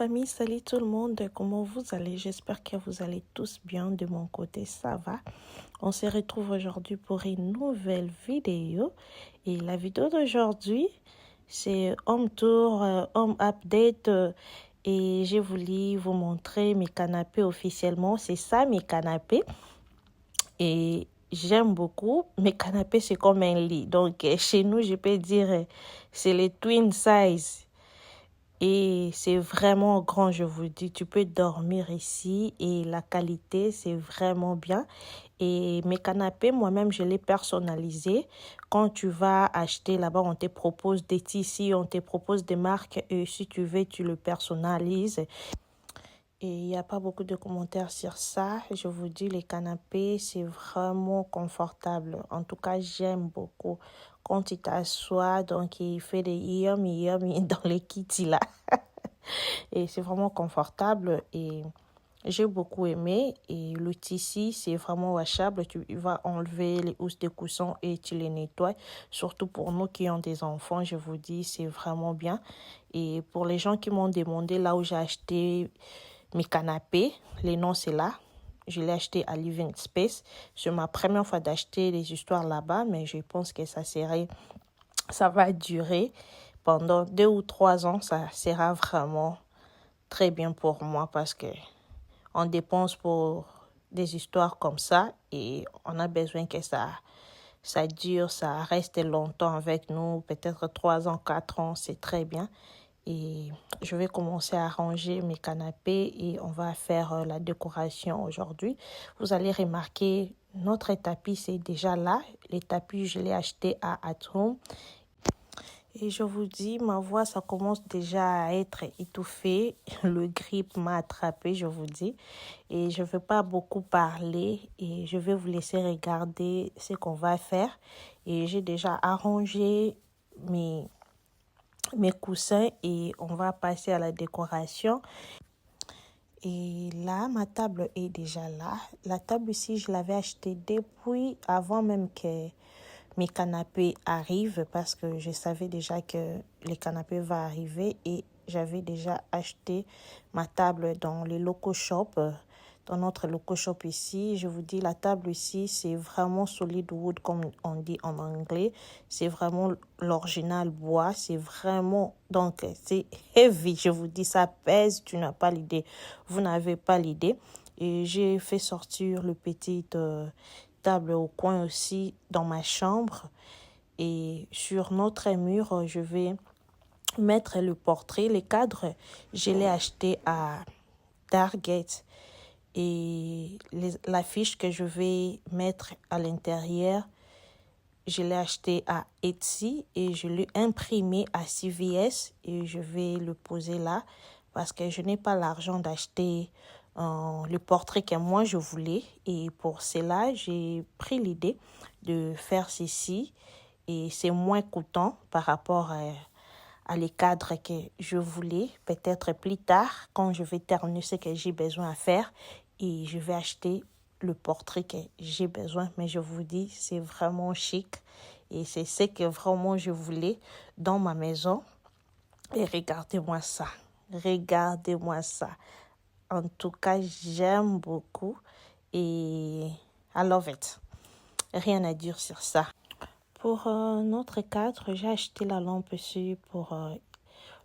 famille, salut tout le monde, comment vous allez? J'espère que vous allez tous bien, de mon côté ça va. On se retrouve aujourd'hui pour une nouvelle vidéo et la vidéo d'aujourd'hui c'est home tour, home update et j'ai voulu vous montrer mes canapés officiellement. C'est ça mes canapés et j'aime beaucoup. Mes canapés c'est comme un lit, donc chez nous je peux dire c'est les twin size. Et c'est vraiment grand, je vous dis. Tu peux dormir ici et la qualité, c'est vraiment bien. Et mes canapés, moi-même, je les personnalisés. Quand tu vas acheter là-bas, on te propose des tissus, on te propose des marques. Et si tu veux, tu le personnalises. Et il n'y a pas beaucoup de commentaires sur ça. Je vous dis, les canapés, c'est vraiment confortable. En tout cas, j'aime beaucoup. Quand tu t'assois, donc il fait des yum dans les kits là. Et c'est vraiment confortable et j'ai beaucoup aimé. Et le tissu, c'est vraiment washable. Tu vas enlever les housses de coussins et tu les nettoies. Surtout pour nous qui ont des enfants, je vous dis, c'est vraiment bien. Et pour les gens qui m'ont demandé là où j'ai acheté mes canapés, les noms c'est là. Je l'ai acheté à Living Space. C'est ma première fois d'acheter des histoires là-bas, mais je pense que ça va durer pendant 2 ou 3 ans. Ça sera vraiment très bien pour moi parce que on dépense pour des histoires comme ça et on a besoin que ça dure, ça reste longtemps avec nous, peut-être 3 ans, 4 ans, c'est très bien. Et je vais commencer à ranger mes canapés et on va faire la décoration aujourd'hui. Vous allez remarquer, notre tapis, c'est déjà là. Les tapis, je l'ai acheté à At Home. Et je vous dis, ma voix, ça commence déjà à être étouffée. Le grippe m'a attrapé, je vous dis. Et je ne vais pas beaucoup parler et je vais vous laisser regarder ce qu'on va faire. Et j'ai déjà arrangé mes coussins et on va passer à la décoration. Et là, ma table est déjà là. La table ici, je l'avais achetée depuis avant même que mes canapés arrivent parce que je savais déjà que les canapés vont arriver et j'avais déjà acheté ma table dans les local shop, dans notre local shop ici. Je vous dis, la table ici, c'est vraiment solid wood comme on dit en anglais. C'est vraiment l'original bois. C'est vraiment, donc c'est heavy. Je vous dis, ça pèse, tu n'as pas l'idée. Vous n'avez pas l'idée. Et j'ai fait sortir le petit table au coin aussi dans ma chambre. Et sur notre mur, je vais mettre le portrait. Les cadres, je l'ai acheté à Target. Et l'affiche que je vais mettre à l'intérieur, je l'ai acheté à Etsy et je l'ai imprimé à CVS et je vais le poser là parce que je n'ai pas l'argent d'acheter le portrait que moi je voulais. Et pour cela, j'ai pris l'idée de faire ceci et c'est moins coûteux par rapport à les cadres que je voulais. Peut-être plus tard, quand je vais terminer ce que j'ai besoin à faire et je vais acheter le portrait que j'ai besoin. Mais je vous dis, c'est vraiment chic et c'est ce que vraiment je voulais dans ma maison. Et regardez-moi ça. Regardez-moi ça. En tout cas, j'aime beaucoup et I love it. Rien à dire sur ça. Pour notre cadre, j'ai acheté la lampe ici pour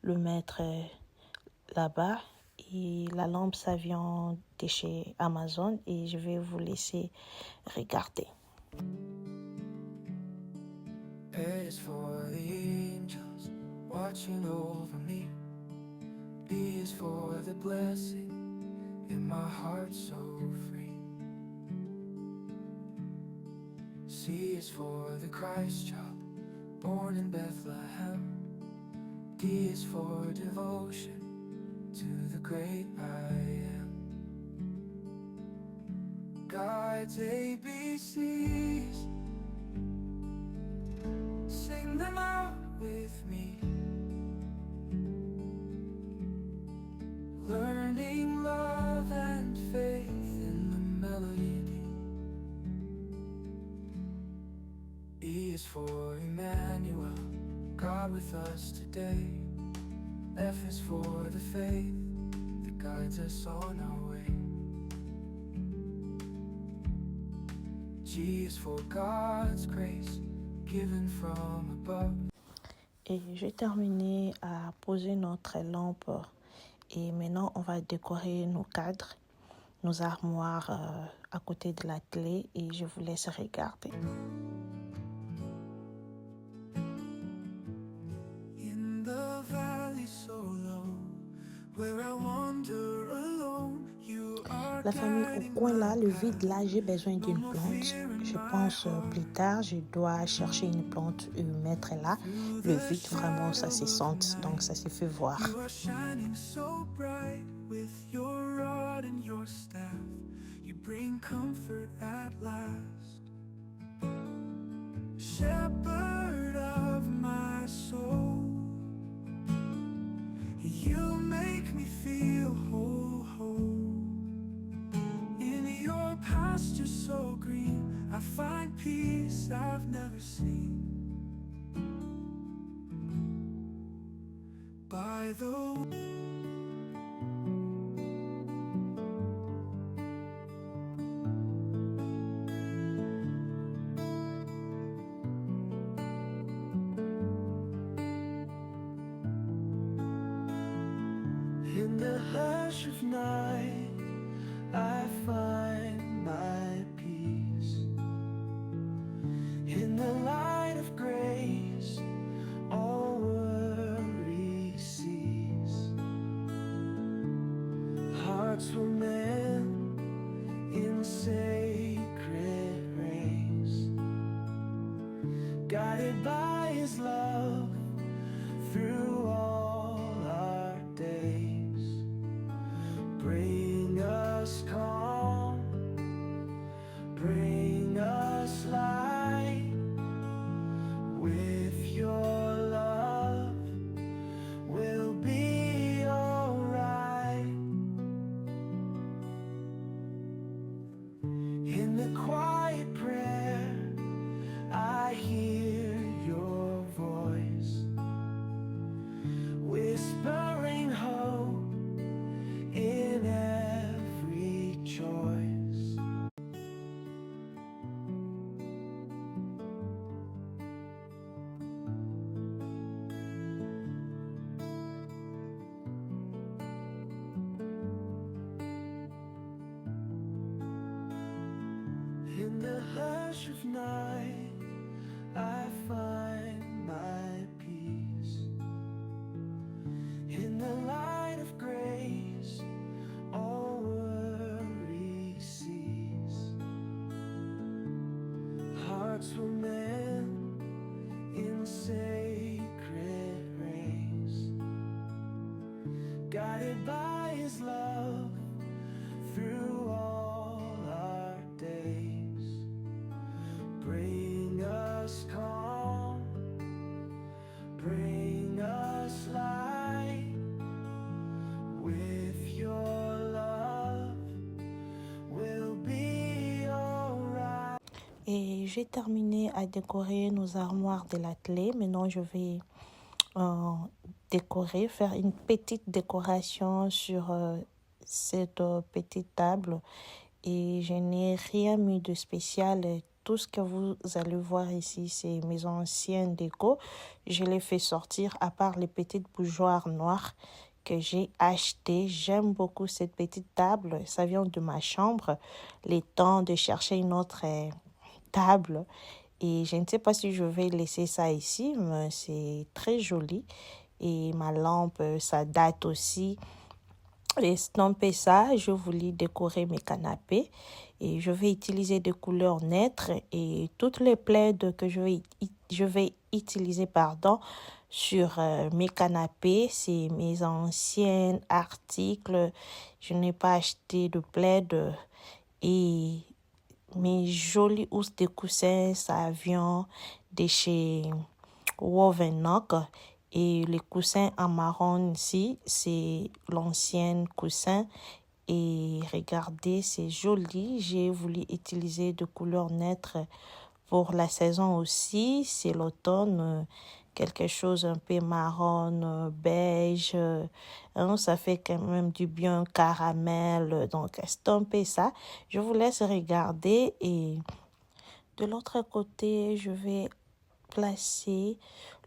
le mettre là-bas. Et la lampe, ça vient de chez Amazon et je vais vous laisser regarder. A is for the angels watching over me. B is for the blessing in my heart so free. C is for the Christ child born in Bethlehem. D is for devotion to the great I am. God's ABCs, sing them out with me. Learning love and faith in the melody. E is for Emmanuel, God with us today. F is for the faith guides us on our way. G is for God's grace, given from above. Et j'ai terminé à poser notre lampe. Et maintenant, on va décorer nos cadres, nos armoires à côté de la télé et je vous laisse regarder. In the valley so low, where I wander alone, you are La famille au coin là, le vide là, j'ai besoin d'une plante. Je pense plus tard, je dois chercher une plante et mettre là. Le vide vraiment, ça se sent, donc ça se fait voir. You are shining so bright with your rod and your staff. You bring comfort at last. Shepherd of my soul, you make me feel whole. In your pasture so green, I find peace I've never seen. By the in the hush of night, I find my peace. In the light of grace, all worry cease. Hearts were meant in sacred race, guided by His love through all our days. Bring us calm, bring us light. With your love, we'll be alright. In the quiet prayer, I hear your voice, whispering hope in every choice. In the hush of night, I find my peace. In the light of grace, all worry cease. Hearts were meant in sacred race, guided by His love through all our days. Bring us calm, bring us light. With your love, we'll be alright. Et j'ai terminé à décorer nos armoires de l'atelier. Maintenant, je vais décorer, faire une petite décoration sur cette petite table. Et je n'ai rien mis de spécial. Tout ce que vous allez voir ici, c'est mes anciennes décos. Je les fais sortir à part les petites bougeoirs noires que j'ai achetées. J'aime beaucoup cette petite table. Ça vient de ma chambre. Le temps de chercher une autre table. Et je ne sais pas si je vais laisser ça ici, mais c'est très joli. Et ma lampe, ça date aussi. Estomper ça, je voulais décorer mes canapés et je vais utiliser des couleurs neutres et toutes les plaides que je vais utiliser sur mes canapés, c'est mes anciens articles. Je n'ai pas acheté de plaid et mes jolies housses de coussins, ça vient de chez Wovenok. Et les coussins en marron ici, c'est l'ancien coussin. Et regardez, c'est joli. J'ai voulu utiliser de couleurs neutres pour la saison aussi. C'est l'automne quelque chose un peu marron, beige. Hein, ça fait quand même du bien caramel. Donc, estampez ça. Je vous laisse regarder et de l'autre côté, je vais placer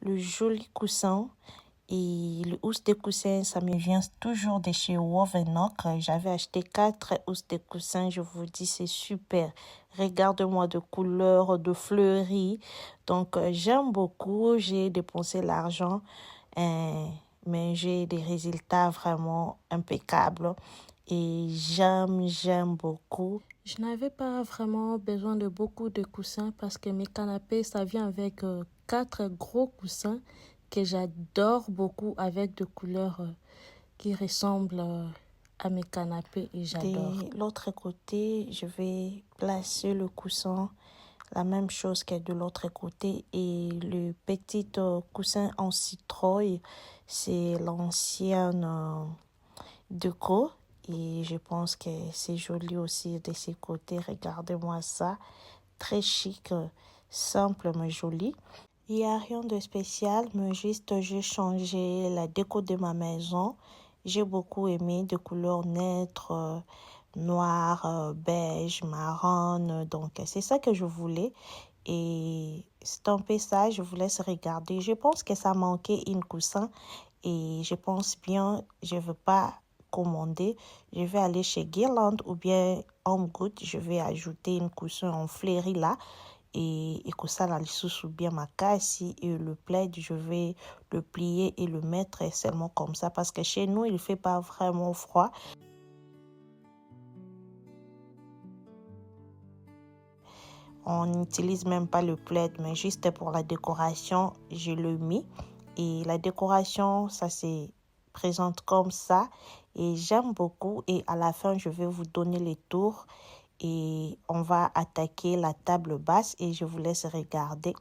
le joli coussin. Et le housse de coussin, ça me vient toujours de chez Wovenok. J'avais acheté 4 housses de coussin. Je vous dis, c'est super. Regarde-moi de couleurs, de fleuris. Donc, j'aime beaucoup. J'ai dépensé l'argent, mais j'ai des résultats vraiment impeccables. Et j'aime beaucoup. Je n'avais pas vraiment besoin de beaucoup de coussins parce que mes canapés, ça vient avec 4 gros coussins que j'adore beaucoup avec des couleurs qui ressemblent à mes canapés et j'adore. De l'autre côté, je vais placer le coussin, la même chose que de l'autre côté. Et le petit coussin en citrouille, c'est l'ancienne déco. Et je pense que c'est joli aussi de ces côtés. Regardez-moi ça. Très chic, simple mais joli. Il n'y a rien de spécial, mais juste j'ai changé la déco de ma maison. J'ai beaucoup aimé de couleurs neutres, noir, beige, marron. Donc, c'est ça que je voulais. Et stamper ça, je vous laisse regarder. Je pense que ça manquait une coussin. Et je pense bien, je ne veux pas commander. Je vais aller chez Guirland ou bien Home Good. Je vais ajouter une coussin en fleuri là. Et que ça la sous bien ma casse et le plaid je vais le plier et le mettre seulement comme ça parce que chez nous il fait pas vraiment froid. On n'utilise même pas le plaid mais juste pour la décoration je le mis et la décoration ça se présente comme ça et j'aime beaucoup et à la fin je vais vous donner les tours et on va attaquer la table basse et je vous laisse regarder.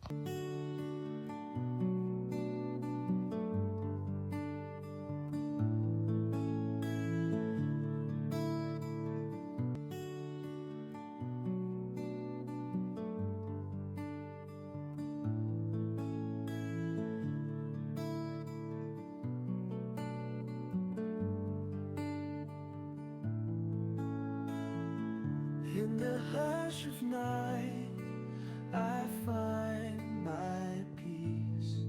In the hush of night, I find my peace.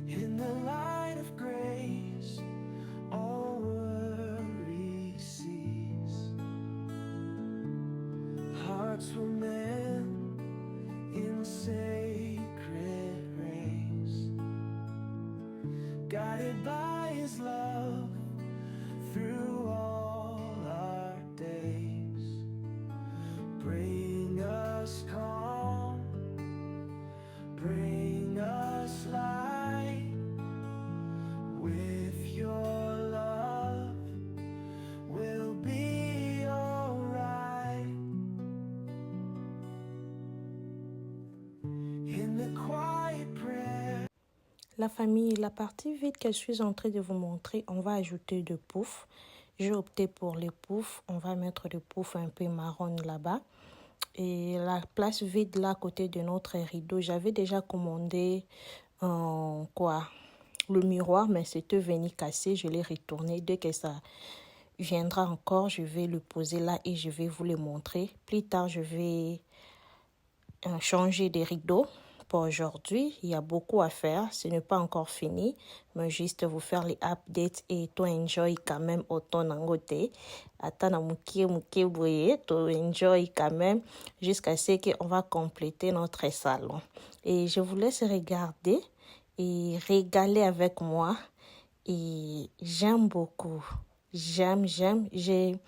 In the light of grace, all worry cease. Hearts were meant in sacred race, guided by His love through all our days. Bring us calm, bring us light. With your love, we'll be alright. In the quiet prayer. La famille, la partie vide que je suis en train de vous montrer, on va ajouter de poufs. J'ai opté pour les poufs. On va mettre des poufs un peu marron là-bas. Et la place vide là, à côté de notre rideau, j'avais déjà commandé le miroir, mais c'était venu casser. Je l'ai retourné. Dès que ça viendra encore, je vais le poser là et je vais vous le montrer. Plus tard, je vais changer de rideaux. Pour aujourd'hui, il y a beaucoup à faire. Ce n'est pas encore fini, mais juste vous faire les updates et to enjoy quand même autant nangote. Attends, to enjoy quand même jusqu'à ce qu'on va compléter notre salon. Et je vous laisse regarder et régaler avec moi. Et j'aime beaucoup. J'aime. J'ai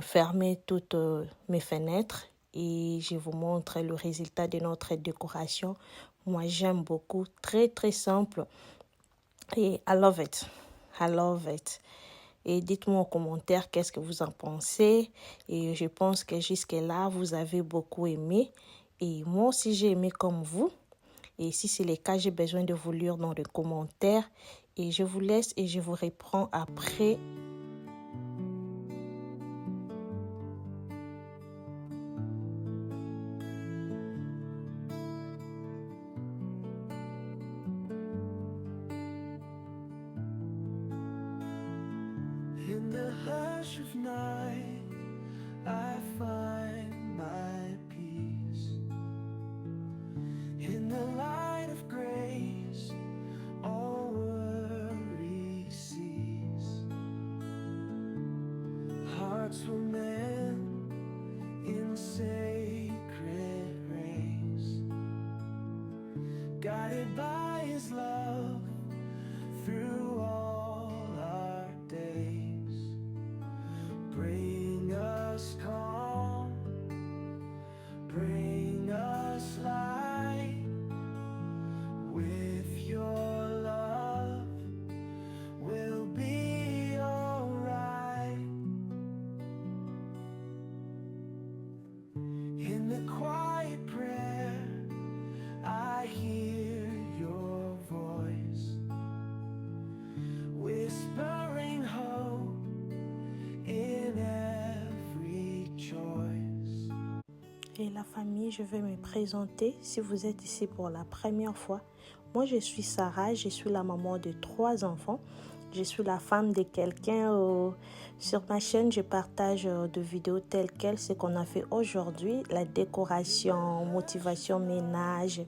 fermé toutes mes fenêtres. Et je vous montre le résultat de notre décoration. Moi, j'aime beaucoup. Très, très simple. Et I love it. I love it. Et dites-moi en commentaire qu'est-ce que vous en pensez. Et je pense que jusque-là, vous avez beaucoup aimé. Et moi aussi, j'ai aimé comme vous. Et si c'est le cas, j'ai besoin de vous lire dans les commentaires. Et je vous laisse et je vous reprends après. His love through all our days. Bring us calm, bring us light. With your love, we'll be alright. In the quiet prayer, I hear your voice, whispering hope in every choice. Et la famille, je vais me présenter si vous êtes ici pour la première fois. Moi, je suis Sarah, je suis la maman de 3 enfants. Je suis la femme de quelqu'un. Sur ma chaîne, je partage de vidéos telles quelles, ce qu'on a fait aujourd'hui, la décoration, motivation, ménage,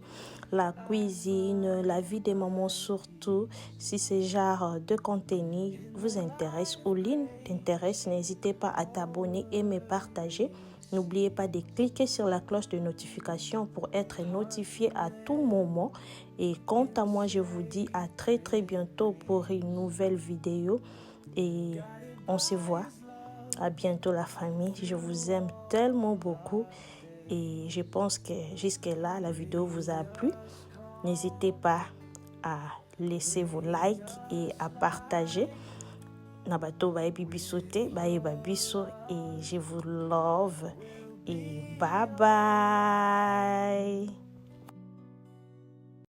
la cuisine, la vie des mamans surtout. Si ce genre de contenu vous intéresse ou t'intéresse, n'hésitez pas à t'abonner et me partager. N'oubliez pas de cliquer sur la cloche de notification pour être notifié à tout moment. Et quant à moi, je vous dis à très bientôt pour une nouvelle vidéo. Et on se voit. À bientôt la famille. Je vous aime tellement beaucoup. Et je pense que jusque-là, la vidéo vous a plu. N'hésitez pas à laisser vos likes et à partager. Nabato bae bibisote bae babiso et je vous love et bye bye.